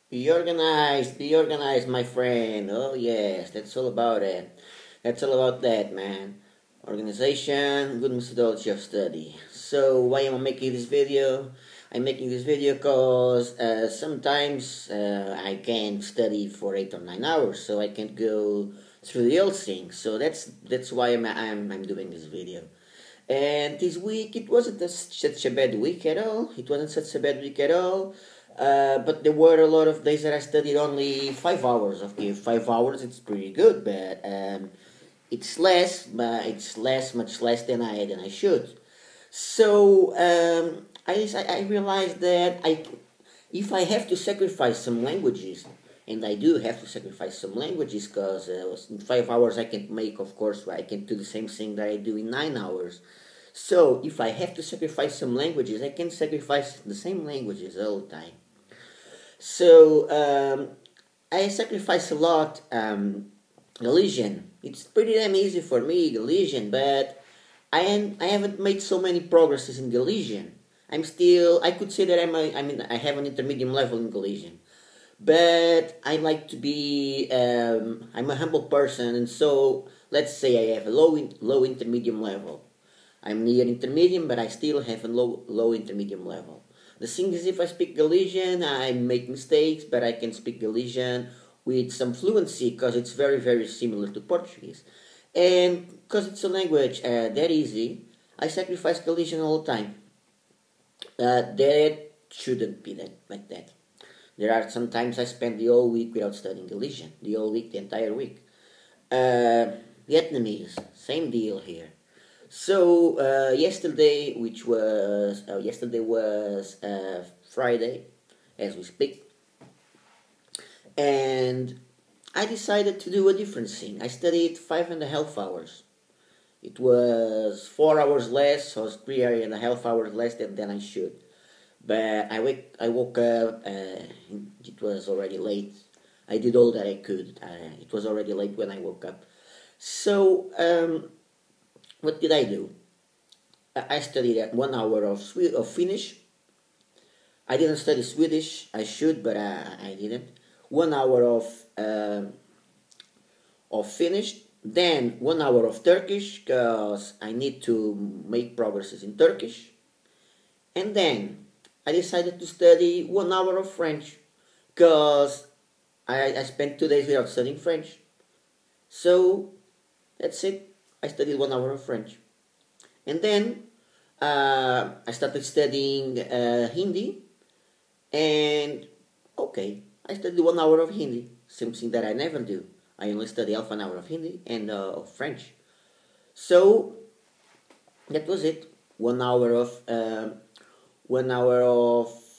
Be organized, my friend. Oh yes, that's all about it. That's all about that, man. Organization, good methodology of study. So why am I making this video? I'm making this video because sometimes I can't study for 8 or 9 hours, so I can't go through the whole thing. So that's why I'm doing this video. And this week it wasn't such a bad week at all. It wasn't such a bad week at all. But there were a lot of days that I studied only 5 hours. Okay, 5 hours it's pretty good, but it's less, much less than I should. So I realized that if I have to sacrifice some languages, and I do have to sacrifice some languages because in 5 hours I can make, of course, I can do the same thing that I do in 9 hours. So if I have to sacrifice some languages, I can sacrifice the same languages all the time. So I sacrifice a lot Galician. It's pretty damn easy for me, Galician, but I haven't made so many progresses in Galician. I could say that I have an intermediate level in Galician, but I like to be, I'm a humble person, and so let's say I have a low intermediate level. I'm near intermediate, but I still have a low intermediate level. The thing is, if I speak Galician, I make mistakes, but I can speak Galician with some fluency because it's very, very similar to Portuguese. And because it's a language that easy, I sacrifice Galician all the time. That shouldn't be that like that. There are sometimes I spend the whole week without studying Galician, the whole week, the entire week. Vietnamese, same deal here. So yesterday was Friday, as we speak, and I decided to do a different thing. I studied 5.5 hours. It was 4 hours less, or 3.5 hours less than I should. But I woke up. It was already late. I did all that I could. It was already late when I woke up. So what did I do? I studied 1 hour of Finnish. I didn't study Swedish. I should, but I didn't. 1 hour of Finnish. Then 1 hour of Turkish because I need to make progresses in Turkish. And then I decided to study 1 hour of French because I spent 2 days without studying French. So that's it. I studied 1 hour of French. And then I started studying Hindi. And okay, I studied 1 hour of Hindi, something that I never do. I only study half an hour of Hindi and of French. So that was it. 1 hour of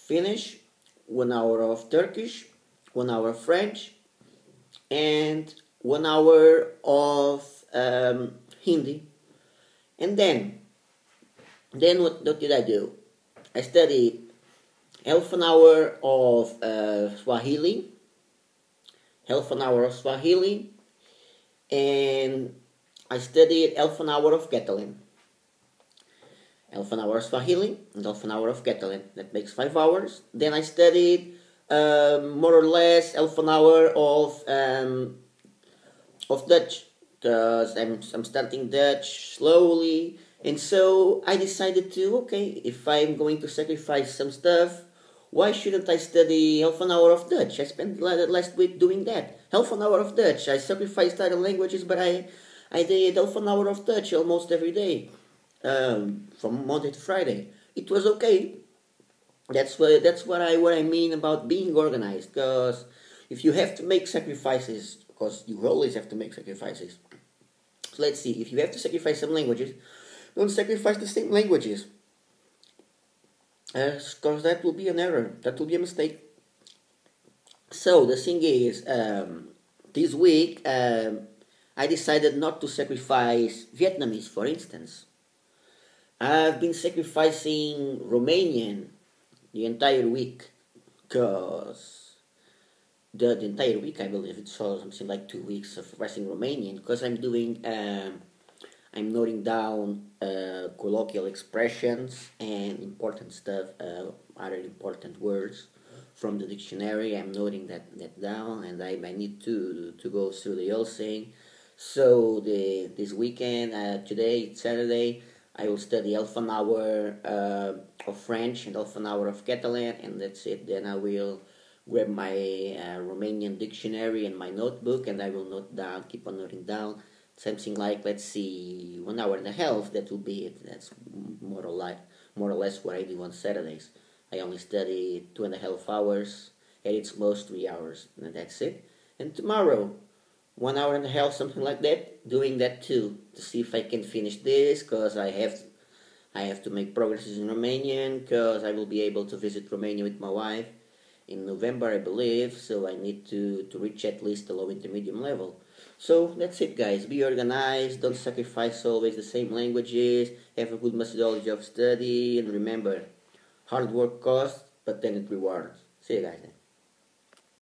Finnish, 1 hour of Turkish, 1 hour of French, and 1 hour of Hindi. And then what did I do? I studied half an hour of Swahili, and I studied half an hour of Catalan. Half an hour of Swahili and half an hour of Catalan. That makes 5 hours. Then I studied more or less half an hour of Dutch because I'm starting Dutch slowly, and so I decided to, okay, if I'm going to sacrifice some stuff, why shouldn't I study half an hour of Dutch? I spent last week doing that. Half an hour of Dutch. I sacrificed other languages, but I did half an hour of Dutch almost every day, from Monday to Friday. It was okay. That's what I mean about being organized. Because if you have to make sacrifices, because you always have to make sacrifices. So let's see. If you have to sacrifice some languages, don't sacrifice the same languages. Because that will be an error. That will be a mistake. So the thing is, this week I decided not to sacrifice Vietnamese, for instance. I've been sacrificing Romanian the entire week because the entire week, I believe it's something like 2 weeks of sacrificing Romanian because I'm noting down colloquial expressions and important stuff, other important words from the dictionary. I'm noting that down, and I need to go through the whole thing. So this weekend, today it's Saturday, I will study half an hour of French and half an hour of Catalan, and that's it. Then I will grab my Romanian dictionary and my notebook, and I will note down, keep on noting down something like, let's see, 1 hour and a half. That will be it. That's more or less what I do on Saturdays. I only study 2.5 hours, at its most 3 hours, and that's it. And tomorrow, 1 hour and a half, something like that, doing that too, to see if I can finish this, because I have to make progresses in Romanian, because I will be able to visit Romania with my wife in November, I believe, so I need to reach at least the low intermediate level. So that's it, guys. Be organized, don't sacrifice always the same languages, have a good methodology of study, and remember, hard work costs, but then it rewards. See you guys then.